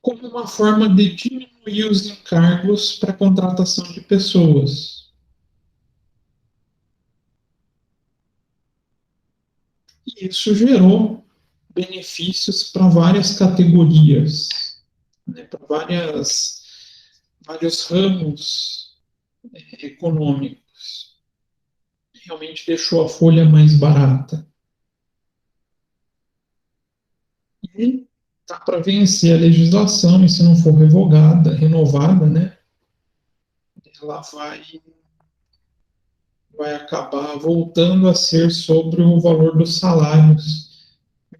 como uma forma de diminuir os encargos para a contratação de pessoas. E isso gerou benefícios para várias categorias, né, para vários ramos econômicos. Realmente deixou a folha mais barata. E tá para vencer a legislação, e se não for revogada, renovada, né, ela vai acabar voltando a ser sobre o valor dos salários.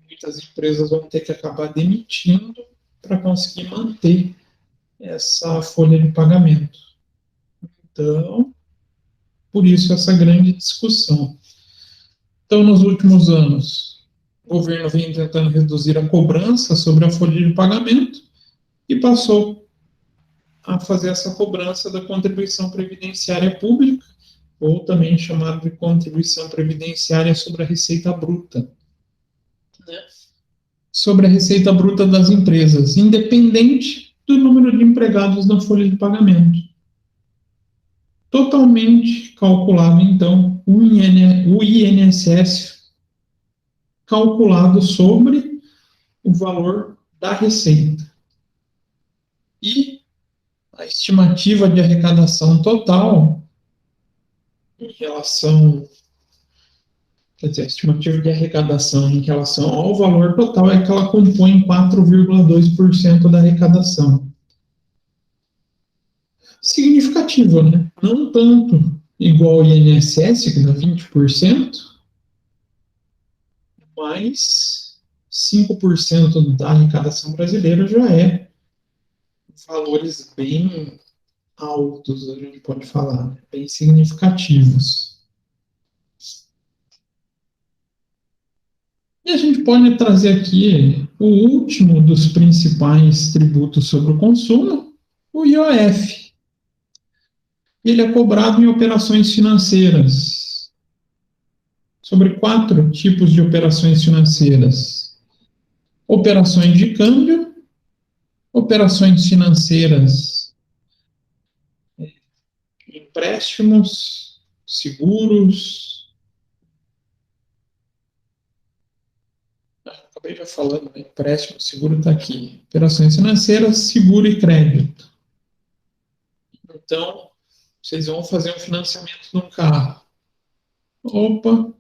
Muitas empresas vão ter que acabar demitindo para conseguir manter essa folha de pagamento. Então, por isso essa grande discussão. Então, nos últimos anos, o governo vem tentando reduzir a cobrança sobre a folha de pagamento e passou a fazer essa cobrança da contribuição previdenciária pública, ou também chamada de contribuição previdenciária sobre a receita bruta, né? Sobre a receita bruta das empresas, independente do número de empregados na folha de pagamento. Totalmente calculado, então, o INSS calculado sobre o valor da receita. E a estimativa de arrecadação total em relação, quer dizer, a estimativa de arrecadação em relação ao valor total é que ela compõe 4,2% da arrecadação. Significativo, né? Não tanto igual ao INSS, que dá 20%, mas 5% da arrecadação brasileira já é valores bem altos, a gente pode falar, né? Bem significativos. E a gente pode trazer aqui o último dos principais tributos sobre o consumo, o IOF. Ele é cobrado em operações financeiras, sobre 4 tipos de operações financeiras: operações de câmbio, operações financeiras, empréstimos, seguros. Acabei já falando, né? Empréstimo, seguro está aqui. Operações financeiras, seguro e crédito. Então, vocês vão fazer um financiamento de um carro. Opa, o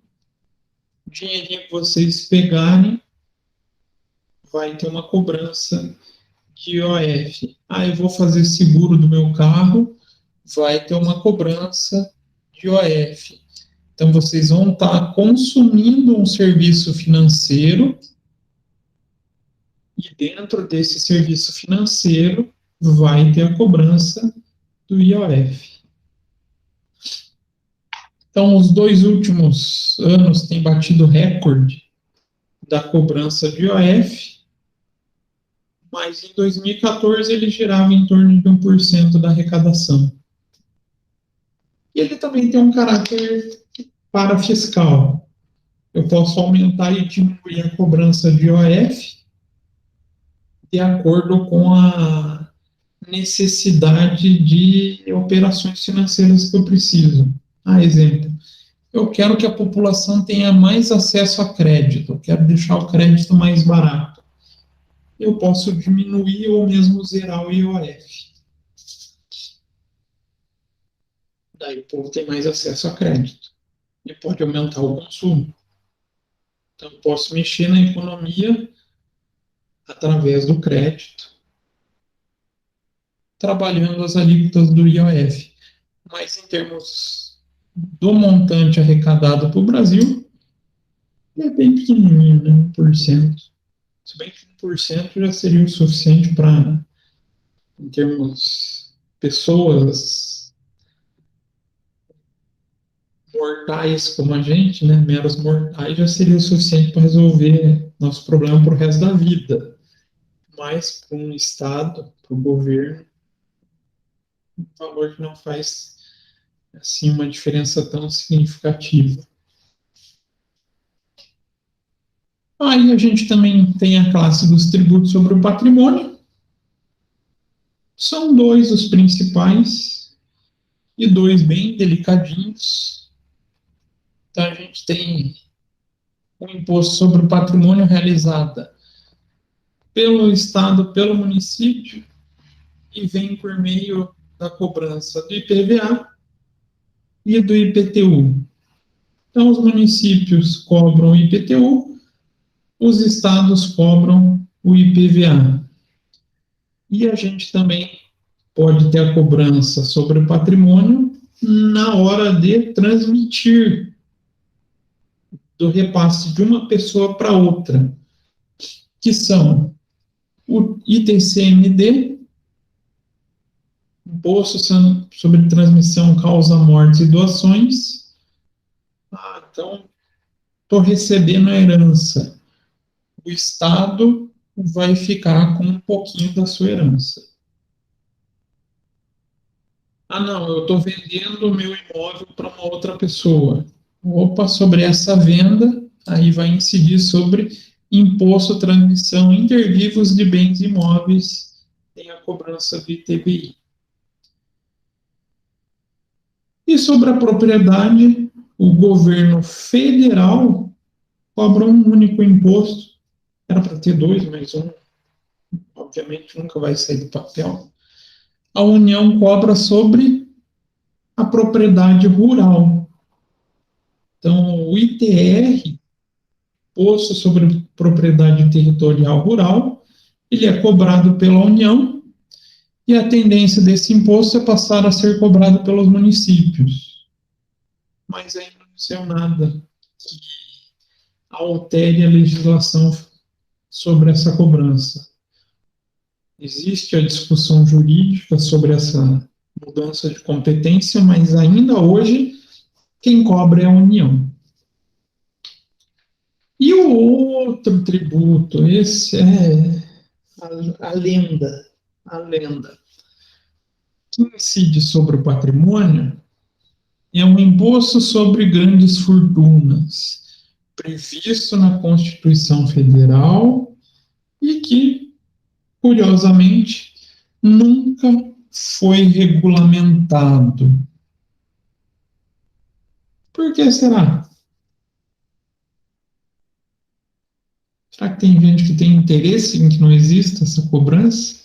dinheirinho que vocês pegarem vai ter uma cobrança de IOF. Ah, eu vou fazer seguro do meu carro, vai ter uma cobrança de IOF. Então, vocês vão estar consumindo um serviço financeiro e dentro desse serviço financeiro vai ter a cobrança do IOF. Então, os 2 últimos anos têm batido recorde da cobrança de IOF, mas em 2014 ele girava em torno de 1% da arrecadação. E ele também tem um caráter parafiscal. Eu posso aumentar e diminuir a cobrança de IOF de acordo com a necessidade de operações financeiras que eu preciso. Exemplo, eu quero que a população tenha mais acesso a crédito, eu quero deixar o crédito mais barato. Eu posso diminuir ou mesmo zerar o IOF. Daí o povo tem mais acesso a crédito. E pode aumentar o consumo. Então, eu posso mexer na economia através do crédito, trabalhando as alíquotas do IOF. Mas em termos do montante arrecadado para o Brasil, é bem pequenininho, né? 1%. Se bem que 1% já seria o suficiente para, em termos pessoas mortais como a gente, né? Meros mortais, já seria o suficiente para resolver nosso problema para o resto da vida. Mas para um Estado, para o governo, um valor que não faz assim uma diferença tão significativa. Aí a gente também tem a classe dos tributos sobre o patrimônio. São 2 os principais e 2 bem delicadinhos. Então a gente tem o imposto sobre o patrimônio realizado pelo Estado, pelo município, e vem por meio da cobrança do IPVA e do IPTU. Então, os municípios cobram IPTU, os estados cobram o IPVA. E a gente também pode ter a cobrança sobre o patrimônio na hora de transmitir do repasse de uma pessoa para outra, que são o ITCMD, Imposto sobre Transmissão, Causa, Morte e Doações. Então, estou recebendo a herança. O Estado vai ficar com um pouquinho da sua herança. Não, eu estou vendendo o meu imóvel para uma outra pessoa. Opa, sobre essa venda, aí vai incidir sobre imposto, transmissão, inter vivos de bens imóveis, tem a cobrança do ITBI. E sobre a propriedade, o governo federal cobra um único imposto. Era para ter dois, mas um, obviamente, nunca vai sair do papel. A União cobra sobre a propriedade rural. Então, o ITR, Imposto sobre Propriedade Territorial Rural, ele é cobrado pela União, e a tendência desse imposto é passar a ser cobrado pelos municípios. Mas ainda não saiu nada que altere a legislação sobre essa cobrança. Existe a discussão jurídica sobre essa mudança de competência, mas ainda hoje quem cobra é a União. E o outro tributo, esse é a lenda, que incide sobre o patrimônio, é um imposto sobre grandes fortunas, previsto na Constituição Federal e que, curiosamente, nunca foi regulamentado. Por que será? Será que tem gente que tem interesse em que não exista essa cobrança?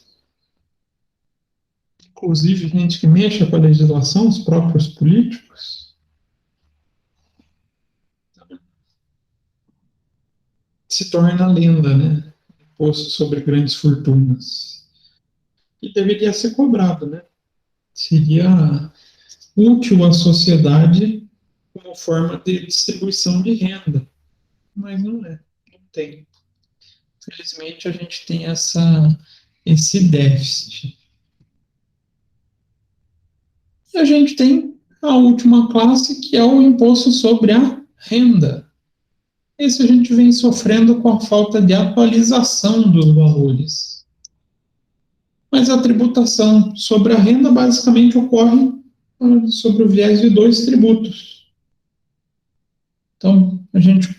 Inclusive gente que mexa com a legislação, os próprios políticos? Se torna lenda, né? Imposto sobre grandes fortunas. E deveria ser cobrado, né? Seria útil à sociedade como forma de distribuição de renda. Mas não é, não tem. Infelizmente, a gente tem esse déficit. E a gente tem a última classe, que é o imposto sobre a renda. Esse a gente vem sofrendo com a falta de atualização dos valores. Mas a tributação sobre a renda basicamente ocorre sobre o viés de dois tributos. Então, a gente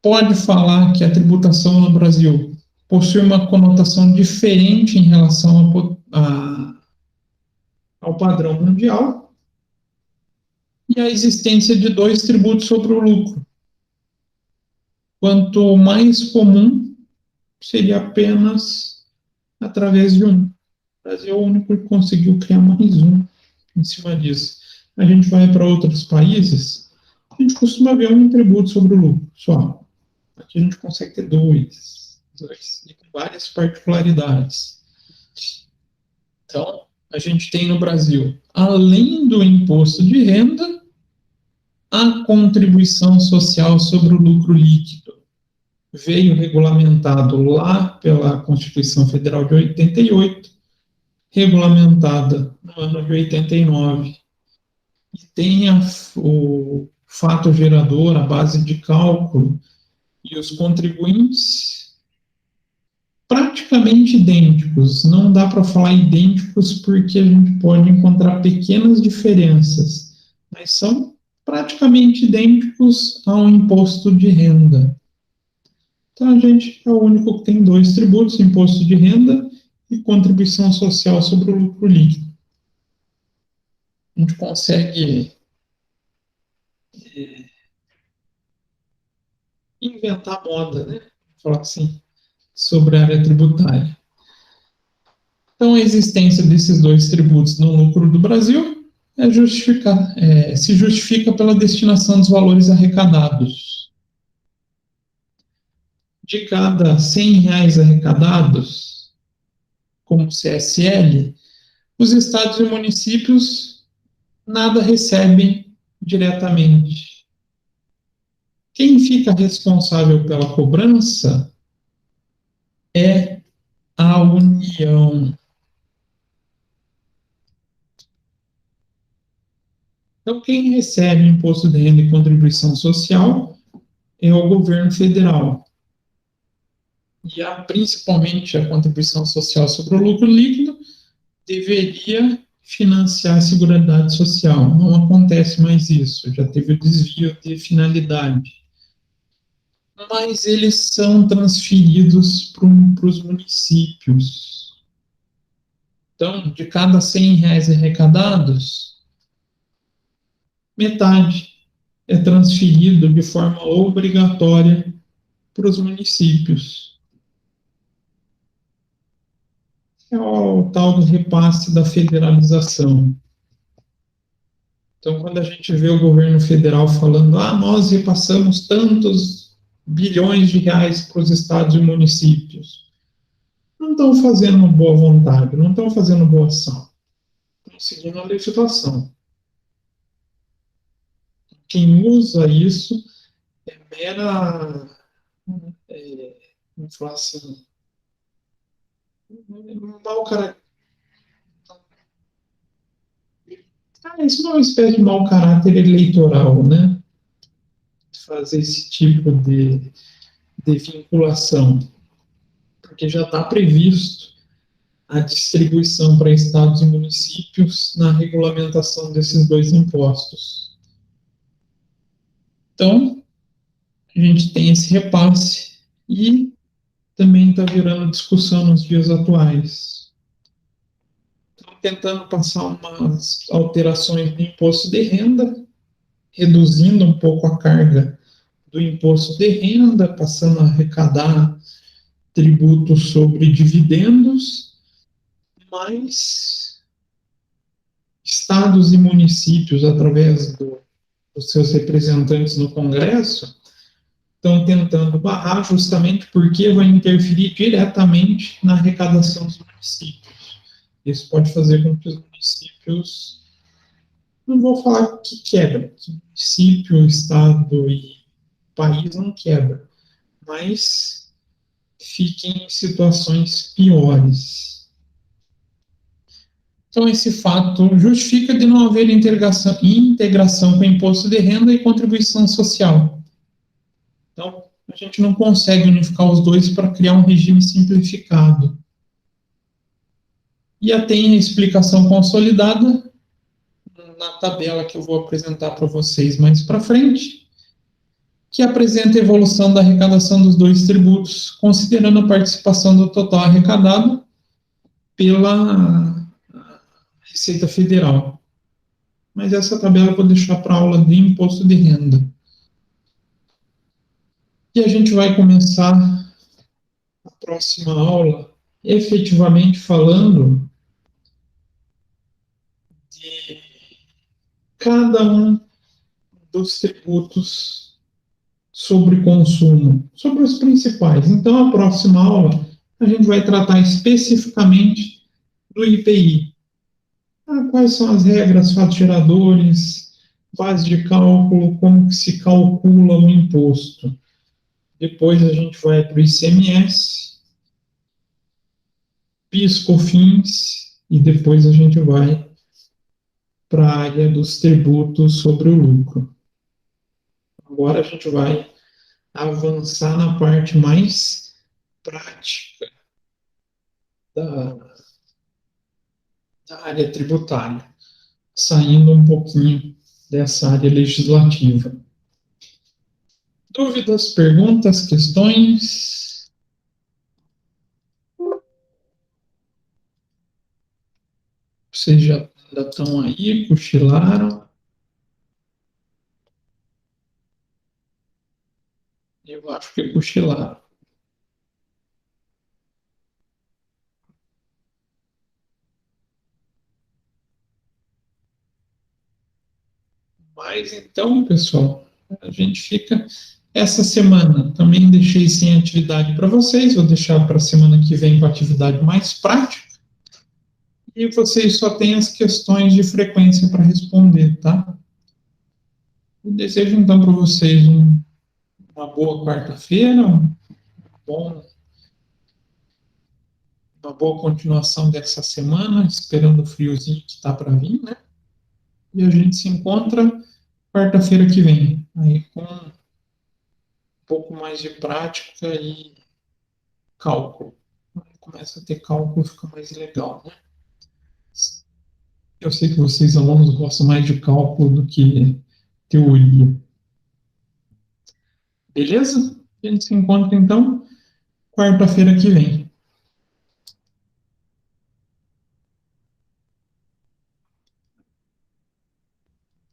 pode falar que a tributação no Brasil possui uma conotação diferente em relação ao padrão mundial e a existência de dois tributos sobre o lucro. Quanto mais comum, seria apenas através de um. O Brasil é o único que conseguiu criar mais um em cima disso. A gente vai para outros países, a gente costuma ver um tributo sobre o lucro só. Aqui a gente consegue ter dois, e com várias particularidades. Então, a gente tem no Brasil, além do imposto de renda, a contribuição social sobre o lucro líquido. Veio regulamentado lá pela Constituição Federal de 88, regulamentada no ano de 89, e tem o fato gerador, a base de cálculo, e os contribuintes praticamente idênticos. Não dá para falar idênticos porque a gente pode encontrar pequenas diferenças, mas são praticamente idênticos ao imposto de renda. Então, a gente é o único que tem dois tributos, imposto de renda e contribuição social sobre o lucro líquido. A gente consegue inventar moda, né? Falar assim, sobre a área tributária. Então, a existência desses dois tributos no lucro do Brasil se justifica pela destinação dos valores arrecadados. de cada R$ 100 arrecadados, como CSL, os estados e municípios nada recebem diretamente. Quem fica responsável pela cobrança é a União. Então, quem recebe imposto de renda e contribuição social é o governo federal. E principalmente a contribuição social sobre o lucro líquido deveria financiar a Seguridade Social. Não acontece mais isso, já teve o desvio de finalidade. Mas eles são transferidos para os municípios. Então, de cada R$ 100 arrecadados, metade é transferido de forma obrigatória para os municípios. É o tal do repasse da federalização. Então, quando a gente vê o governo federal falando, nós repassamos tantos bilhões de reais para os estados e municípios, não estão fazendo boa vontade, não estão fazendo boa ação, estão seguindo a legislação. Quem usa isso é mera, vamos falar assim, mau caráter. Isso não é uma espécie de mau caráter eleitoral, né? Fazer esse tipo de vinculação, porque já está previsto a distribuição para estados e municípios na regulamentação desses dois impostos. Então, a gente tem esse repasse e também está virando discussão nos dias atuais. Estão tentando passar umas alterações no imposto de renda, reduzindo um pouco a carga do imposto de renda, passando a arrecadar tributos sobre dividendos, mas estados e municípios, através dos seus representantes no Congresso, estão tentando barrar justamente porque vai interferir diretamente na arrecadação dos municípios. Isso pode fazer com que os municípios, não vou falar que quebra, que município, estado e país não quebra, mas fiquem em situações piores. Então, esse fato justifica de não haver integração com imposto de renda e contribuição social. Então, a gente não consegue unificar os dois para criar um regime simplificado. E tem a explicação consolidada na tabela que eu vou apresentar para vocês mais para frente, que apresenta a evolução da arrecadação dos dois tributos, considerando a participação do total arrecadado pela Receita Federal. Mas essa tabela eu vou deixar para a aula de imposto de renda. E a gente vai começar a próxima aula efetivamente falando de cada um dos tributos sobre consumo, sobre os principais. Então, a próxima aula, a gente vai tratar especificamente do IPI. Quais são as regras, fatos geradores, base de cálculo, como que se calcula o imposto. Depois a gente vai para o ICMS, PIS, COFINS, e depois a gente vai para a área dos tributos sobre o lucro. Agora a gente vai avançar na parte mais prática da, da área tributária, saindo um pouquinho dessa área legislativa. Dúvidas, perguntas, questões? Vocês já estão aí, cochilaram? Eu acho que cochilaram. Mas então, pessoal, a gente fica Essa semana também deixei sem atividade para vocês, vou deixar para a semana que vem com a atividade mais prática. E vocês só têm as questões de frequência para responder, tá? Eu desejo então para vocês uma boa quarta-feira, bom, uma boa continuação dessa semana, esperando o friozinho que está para vir, né? E a gente se encontra quarta-feira que vem, aí com um pouco mais de prática e cálculo. Começa a ter cálculo, fica mais legal, né? Eu sei que vocês, alunos, gostam mais de cálculo do que teoria. Beleza? A gente se encontra, então, quarta-feira que vem.